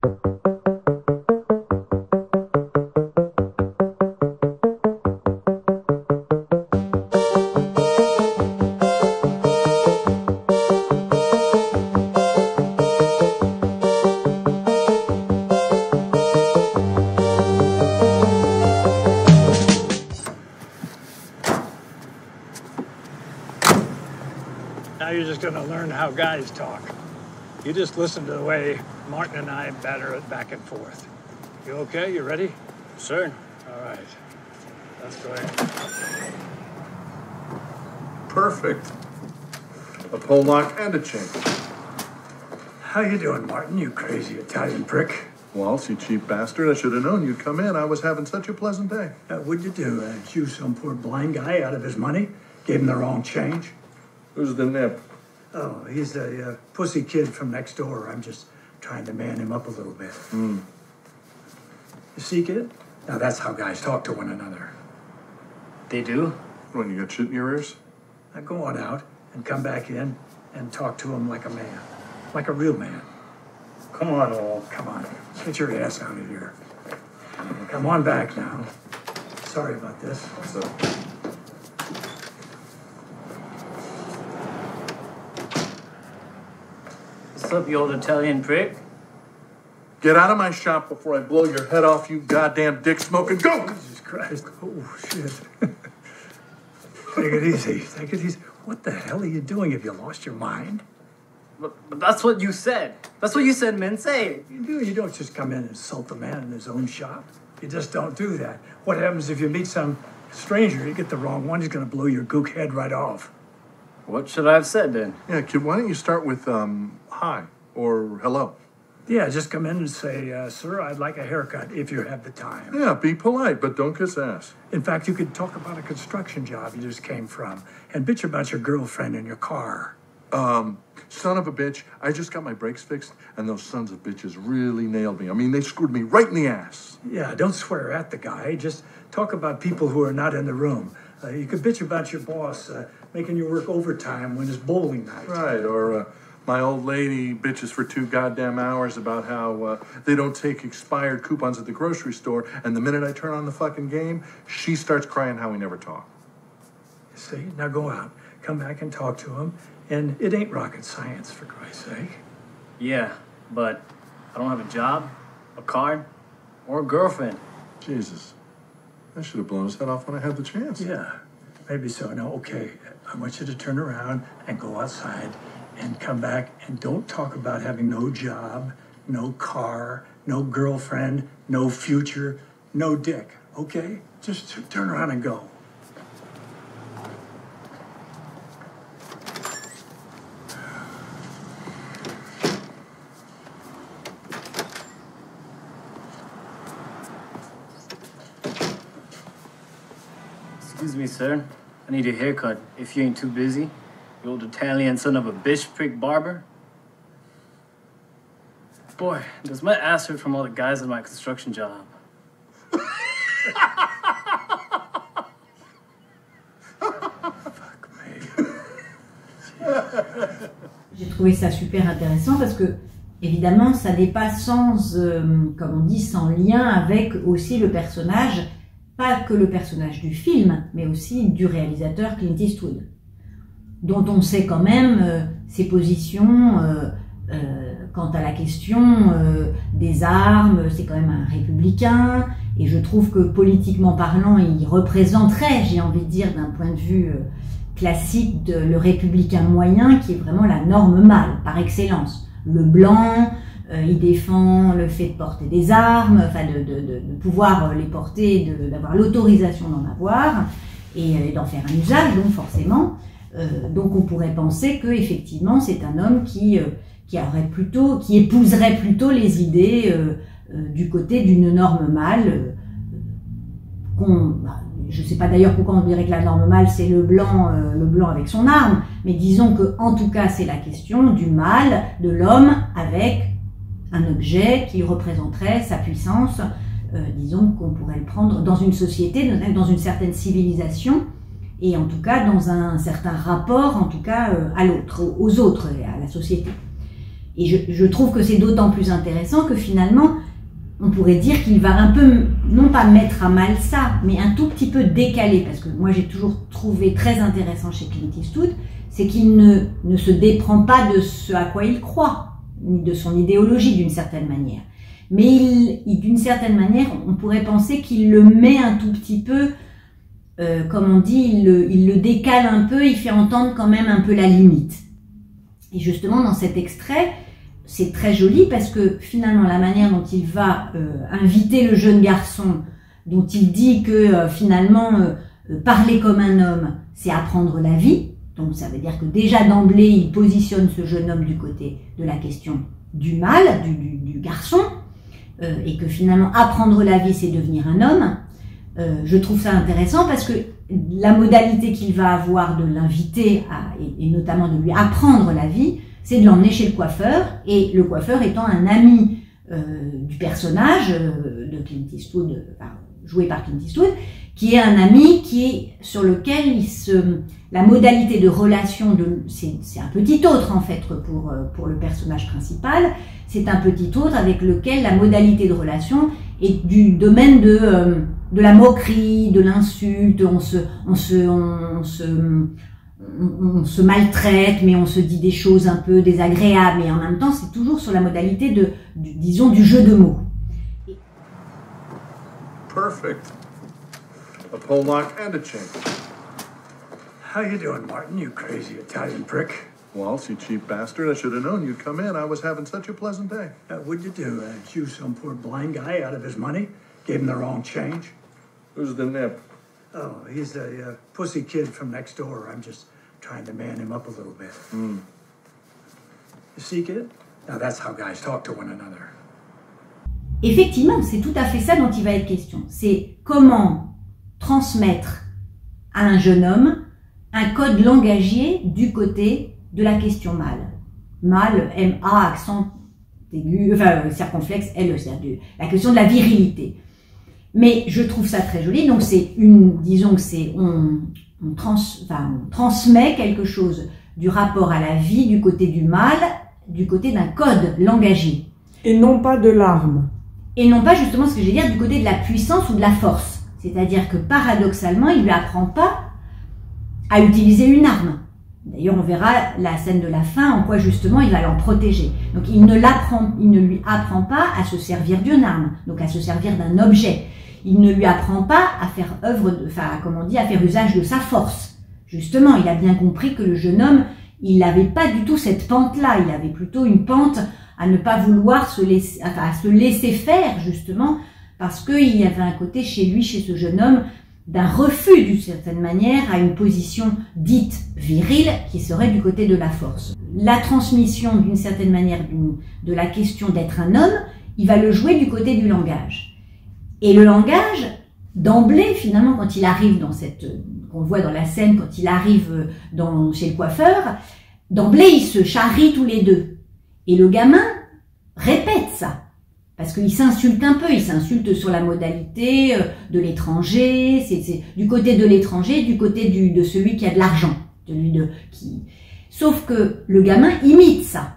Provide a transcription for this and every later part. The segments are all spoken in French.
Now you're just going to learn how guys talk. You just listen to the way Martin and I batter it back and forth. You okay? You ready? Sure. All right. Let's go ahead. Perfect. A pole lock and a chain. How you doing, Martin, you crazy Italian prick? Waltz, you cheap bastard. I should have known you'd come in. I was having such a pleasant day. What'd you do? Chew some poor blind guy out of his money? Gave him the wrong change? Who's the nip? Oh, he's a pussy kid from next door. I'm just trying to man him up a little bit. You see, kid? Now that's how guys talk to one another. They do? When you got shit in your ears? Now go on out and come back in and talk to him like a man. Like a real man. Come on, Ol. Come on, get your ass out of here. Come on back now. Sorry about this. What's up? What's up, you old Italian prick? Get out of my shop before I blow your head off, you goddamn dick smoking. Go! Jesus Christ. Oh, shit. Take it easy. Take it easy. What the hell are you doing? Have you lost your mind? But that's what you said. That's what you said, men. Say it. You don't just come in and insult the man in his own shop. You just don't do that. What happens if you meet some stranger, you get the wrong one, he's going to blow your gook head right off. What should I have said, then? Yeah, kid, why don't you start with, hi or hello? Yeah, just come in and say, sir, I'd like a haircut if you have the time. Yeah, be polite, but don't kiss ass. In fact, you could talk about a construction job you just came from and bitch about your girlfriend in your car. Son of a bitch, I just got my brakes fixed, and those sons of bitches really nailed me. I mean, they screwed me right in the ass. Yeah, don't swear at the guy. Just talk about people who are not in the room. You could bitch about your boss making you work overtime when it's bowling night. Right, or my old lady bitches for 2 goddamn hours about how they don't take expired coupons at the grocery store, and the minute I turn on the fucking game, she starts crying how we never talk. See, now go out, come back and talk to him, and it ain't rocket science, for Christ's sake. Yeah, but I don't have a job, a car, or a girlfriend. Jesus. I should have blown his head off when I had the chance. Yeah, maybe so. No, okay, I want you to turn around and go outside and come back and don't talk about having no job, no car, no girlfriend, no future, no dick, okay? Just turn around and go. Excuse me, sir. I need a haircut if you ain't too busy. You old Italian son of a bitch prick barber. Boy, does my ass hurt from all the guys at my construction job. Fuck me. J'ai trouvé ça super intéressant parce que, évidemment, ça n'est pas sans, comme on dit, sans lien avec aussi le personnage, pas que le personnage du film, mais aussi du réalisateur Clint Eastwood, dont on sait quand même ses positions quant à la question des armes. C'est quand même un républicain, et je trouve que politiquement parlant, il représenterait, j'ai envie de dire, d'un point de vue classique, le républicain moyen, qui est vraiment la norme mâle par excellence. Le blanc, il défend le fait de porter des armes, enfin de pouvoir les porter, d'avoir l'autorisation d'en avoir et d'en faire un usage, donc forcément. Donc on pourrait penser que effectivement c'est un homme qui épouserait plutôt les idées du côté d'une norme mâle. Je ne sais pas d'ailleurs pourquoi on dirait que la norme mâle c'est le blanc avec son arme, mais disons que en tout cas c'est la question du mâle, de l'homme avec un objet qui représenterait sa puissance. Disons qu'on pourrait le prendre dans une société, dans une certaine civilisation, et en tout cas dans un certain rapport, en tout cas à l'autre, aux autres et à la société. Et je trouve que c'est d'autant plus intéressant que finalement, on pourrait dire qu'il va un peu, non pas mettre à mal ça, mais un tout petit peu décaler, parce que moi j'ai toujours trouvé très intéressant chez Clint Eastwood, c'est qu'il ne se déprend pas de ce à quoi il croit, ni de son idéologie d'une certaine manière. Mais d'une certaine manière, on pourrait penser qu'il le met un tout petit peu, comme on dit, il le décale un peu, il fait entendre quand même un peu la limite. Et justement, dans cet extrait, c'est très joli parce que finalement, la manière dont il va inviter le jeune garçon, dont il dit que finalement, parler comme un homme, c'est apprendre la vie. Donc ça veut dire que déjà d'emblée, il positionne ce jeune homme du côté de la question du mâle, du garçon, et que finalement, apprendre la vie, c'est devenir un homme. Je trouve ça intéressant parce que la modalité qu'il va avoir de l'inviter et notamment de lui apprendre la vie, c'est de l'emmener chez le coiffeur, et le coiffeur étant un ami du personnage de Clint Eastwood, joué par Clint Eastwood, qui est un ami sur lequel la modalité de relation c'est un petit autre en fait pour le personnage principal, c'est un petit autre avec lequel la modalité de relation est du domaine de la moquerie, de l'insulte, on se maltraite, mais on se dit des choses un peu désagréables, et en même temps, c'est toujours sur la modalité disons, du jeu de mots. Perfect. A pull lock and a chain. How you doing, Martin, you crazy Italian prick? Well, you cheap bastard, I should have known you'd come in. I was having such a pleasant day. What'd you do? Chew some poor blind guy out of his money? Gave him the wrong change? Who's the nip? Oh, he's a pussy kid from next door. I'm just trying to man him up a little bit. You see, kid? Now that's how guys talk to one another. Effectivement, c'est tout à fait ça dont il va être question. C'est comment transmettre à un jeune homme un code langagier du côté de la question mâle. Mâle, M-A, accent aigu, enfin circonflexe, L-E, la question de la virilité. Mais je trouve ça très joli, donc disons que on transmet quelque chose du rapport à la vie du côté du mâle, du côté d'un code langagier. Et non pas de l'arme. Et non pas justement ce que je vais dire du côté de la puissance ou de la force. C'est-à-dire que paradoxalement, il ne lui apprend pas à utiliser une arme. D'ailleurs, on verra la scène de la fin en quoi justement il va l'en protéger. Donc il ne lui apprend pas à se servir d'une arme, donc à se servir d'un objet. Il ne lui apprend pas à faire à faire usage de sa force. Justement, il a bien compris que le jeune homme, il n'avait pas du tout cette pente-là. Il avait plutôt une pente à ne pas vouloir se laisser faire, justement, parce qu'il y avait un côté chez ce jeune homme, d'un refus, d'une certaine manière, à une position dite virile, qui serait du côté de la force. La transmission, d'une certaine manière, de la question d'être un homme, il va le jouer du côté du langage. Et le langage, d'emblée, finalement, quand il arrive qu'on voit dans la scène, quand il arrive chez le coiffeur, d'emblée, ils se charrient tous les deux. Et le gamin répète ça. Parce qu'il s'insulte un peu, il s'insulte sur la modalité de l'étranger, c'est du côté de l'étranger, du côté de celui qui a de l'argent. Sauf que le gamin imite ça.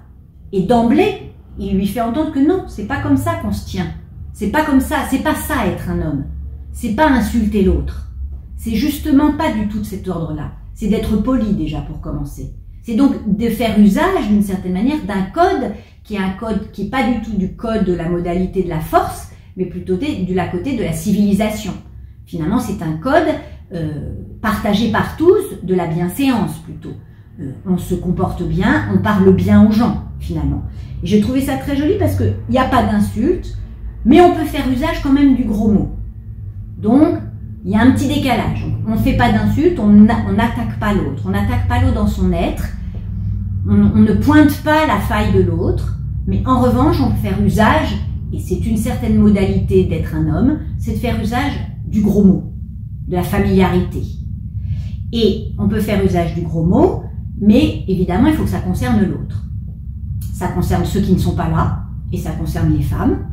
Et d'emblée, il lui fait entendre que non, c'est pas comme ça qu'on se tient. C'est pas comme ça, c'est pas ça être un homme. C'est pas insulter l'autre. C'est justement pas du tout de cet ordre-là. C'est d'être poli déjà pour commencer. C'est donc de faire usage d'une certaine manière d'un code qui est un code qui est pas du tout du code de la modalité de la force, mais plutôt du côté de la civilisation. Finalement, c'est un code partagé par tous, de la bienséance plutôt. On se comporte bien, on parle bien aux gens, finalement. Et j'ai trouvé ça très joli parce qu'il n'y a pas d'insulte, mais on peut faire usage quand même du gros mot. Donc, il y a un petit décalage. On ne fait pas d'insulte, on n'attaque pas l'autre. On n'attaque pas l'autre dans son être. On ne pointe pas la faille de l'autre. Mais en revanche, on peut faire usage, et c'est une certaine modalité d'être un homme, c'est de faire usage du gros mot, de la familiarité. Et on peut faire usage du gros mot, mais évidemment, il faut que ça concerne l'autre. Ça concerne ceux qui ne sont pas là, et ça concerne les femmes.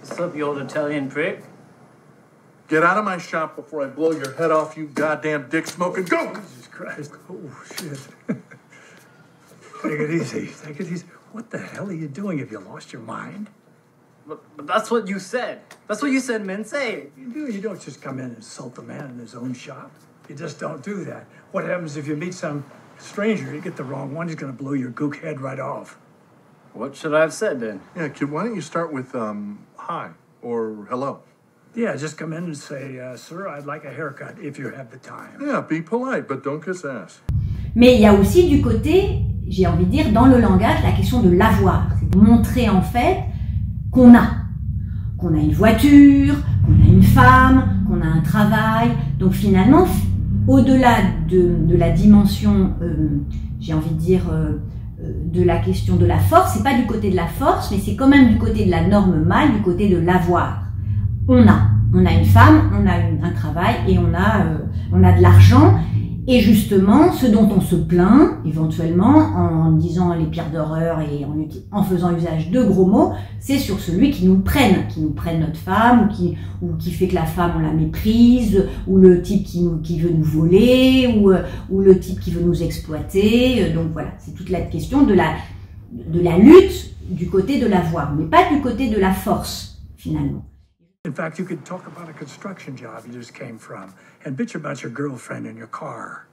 What's up, you old Italian prick? Get out of my shop before I blow your head off, you goddamn dick smoking. Go! Jesus Christ. Oh, shit. Take it easy. Take it easy. What the hell are you doing? Have you lost your mind? But that's what you said. That's what you said men say. You don't just come in and insult the man in his own shop. You just don't do that. What happens if you meet some stranger? You get the wrong one, he's going to blow your gook head right off. What should I have said then? Yeah, kid, why don't you start with hi or hello? Yeah, just come in and say, sir, I'd like a haircut if you have the time. Yeah, be polite, but don't kiss ass. Mais il y a aussi du côté, j'ai envie de dire, dans le langage, la question de l'avoir. C'est de montrer en fait qu'on a une voiture, qu'on a une femme, qu'on a un travail. Donc finalement, au-delà de la dimension, j'ai envie de dire, de la question de la force, c'est pas du côté de la force, mais c'est quand même du côté de la norme mâle, du côté de l'avoir. On a une femme, on a un travail et on a de l'argent. Et justement, ce dont on se plaint, éventuellement, en disant les pires d'horreur et en faisant usage de gros mots, c'est sur celui qui nous prenne notre femme, ou qui fait que la femme, on la méprise, ou le type qui veut nous voler, ou le type qui veut nous exploiter. Donc voilà, c'est toute la question de la lutte du côté de l'avoir, mais pas du côté de la force, finalement. In fact, you could talk about a construction job you just came from and bitch about your girlfriend in your car.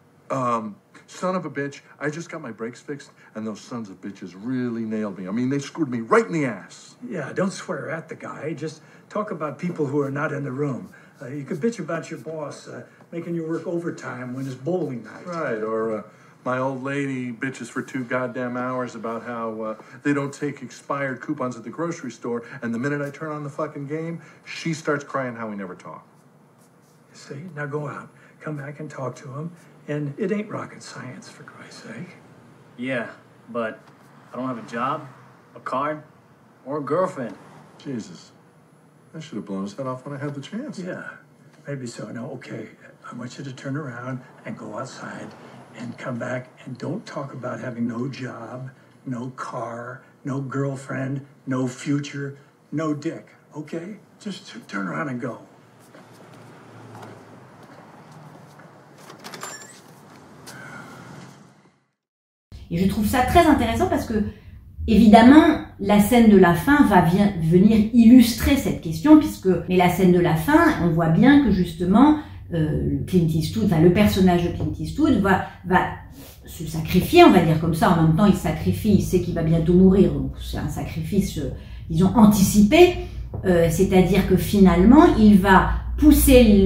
Son of a bitch, I just got my brakes fixed, and those sons of bitches really nailed me. I mean, they screwed me right in the ass. Yeah, don't swear at the guy. Just talk about people who are not in the room. You could bitch about your boss making you work overtime when it's bowling night. Right, or my old lady bitches for 2 goddamn hours about how they don't take expired coupons at the grocery store, and the minute I turn on the fucking game, she starts crying how we never talk. See, now go out, come back and talk to him, and it ain't rocket science, for Christ's sake. Yeah, but I don't have a job, a car, or a girlfriend. Jesus, I should have blown his head off when I had the chance. Yeah, maybe so. No, okay, I want you to turn around and go outside and come back and don't talk about having no job, no car, no girlfriend, no future, no dick, okay? Just turn around and go. Et je trouve ça très intéressant parce que, évidemment, la scène de la fin va venir illustrer cette question, mais la scène de la fin, on voit bien que justement, Clint Eastwood, enfin le personnage de Clint Eastwood va se sacrifier, on va dire comme ça. En même temps, il sacrifie, il sait qu'il va bientôt mourir, donc c'est un sacrifice, disons, anticipé. C'est-à-dire que finalement, il va pousser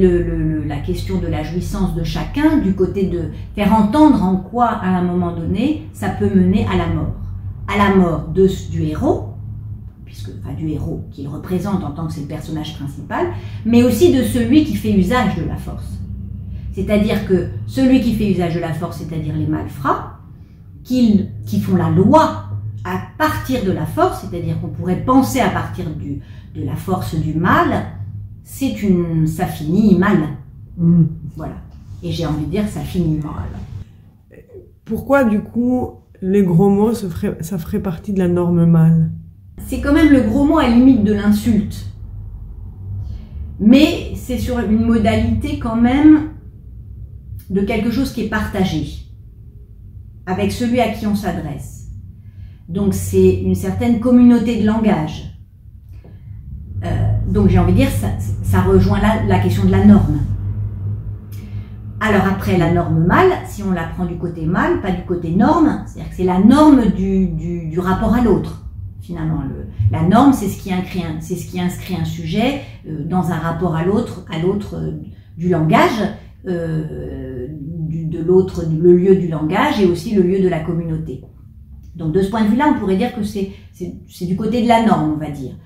la question de la jouissance de chacun du côté de faire entendre en quoi, à un moment donné, ça peut mener à la mort. À la mort du héros, du héros qu'il représente en tant que c'est le personnage principal, mais aussi de celui qui fait usage de la force. C'est-à-dire que celui qui fait usage de la force, c'est-à-dire les malfrats, qui font la loi à partir de la force, c'est-à-dire qu'on pourrait penser à partir de la force du mal, ça finit mal. Voilà. Et j'ai envie de dire, ça finit mal. Pourquoi, du coup, les gros mots, ça ferait partie de la norme mâle? C'est quand même le gros mot à limite de l'insulte. Mais c'est sur une modalité quand même de quelque chose qui est partagé avec celui à qui on s'adresse. Donc c'est une certaine communauté de langage. Donc j'ai envie de dire, ça rejoint la question de la norme. Alors après, la norme mâle, si on la prend du côté mâle, pas du côté norme, c'est-à-dire que c'est la norme du rapport à l'autre. Finalement, la norme, c'est ce qui inscrit un sujet dans un rapport à l'autre du langage, de l'autre, le lieu du langage et aussi le lieu de la communauté. Donc de ce point de vue-là, on pourrait dire que c'est du côté de la norme, on va dire.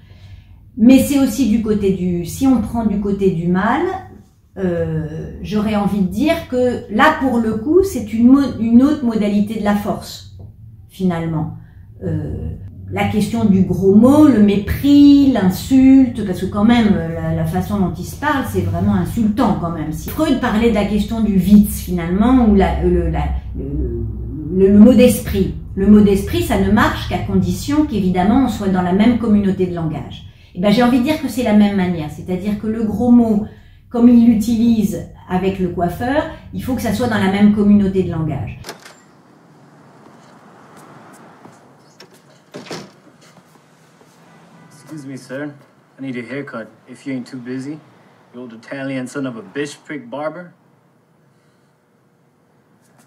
Mais c'est aussi du côté si on prend du côté du mal, j'aurais envie de dire que là, pour le coup, c'est une autre modalité de la force, finalement. La question du gros mot, le mépris, l'insulte, parce que quand même, la façon dont il se parle, c'est vraiment insultant quand même. Si Freud parlait de la question du Witz, finalement, ou le mot d'esprit. Le mot d'esprit, ça ne marche qu'à condition qu'évidemment, on soit dans la même communauté de langage. Et ben, j'ai envie de dire que c'est la même manière. C'est-à-dire que le gros mot, comme il l'utilise avec le coiffeur, il faut que ça soit dans la même communauté de langage. Excuse me, sir. I need a haircut if you ain't too busy. You old Italian son of a bitch prick barber.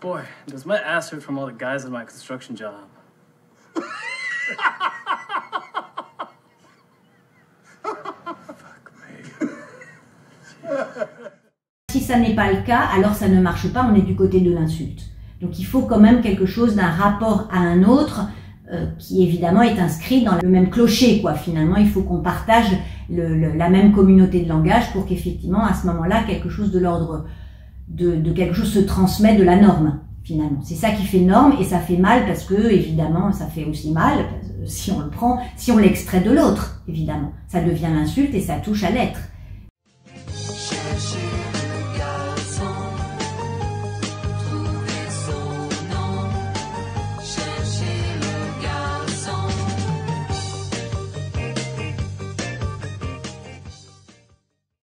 Boy, does my ass hurt from all the guys at my construction job. Si ça n'est pas le cas, alors ça ne marche pas, on est du côté de l'insulte. Donc il faut quand même quelque chose d'un rapport à un autre qui évidemment est inscrit dans le même clocher, quoi. Finalement, il faut qu'on partage la même communauté de langage pour qu'effectivement, à ce moment-là, quelque chose de l'ordre de quelque chose se transmet de la norme, finalement. C'est ça qui fait norme et ça fait mal parce que, évidemment, ça fait aussi mal si on le prend, si on l'extrait de l'autre, évidemment. Ça devient l'insulte et ça touche à l'être.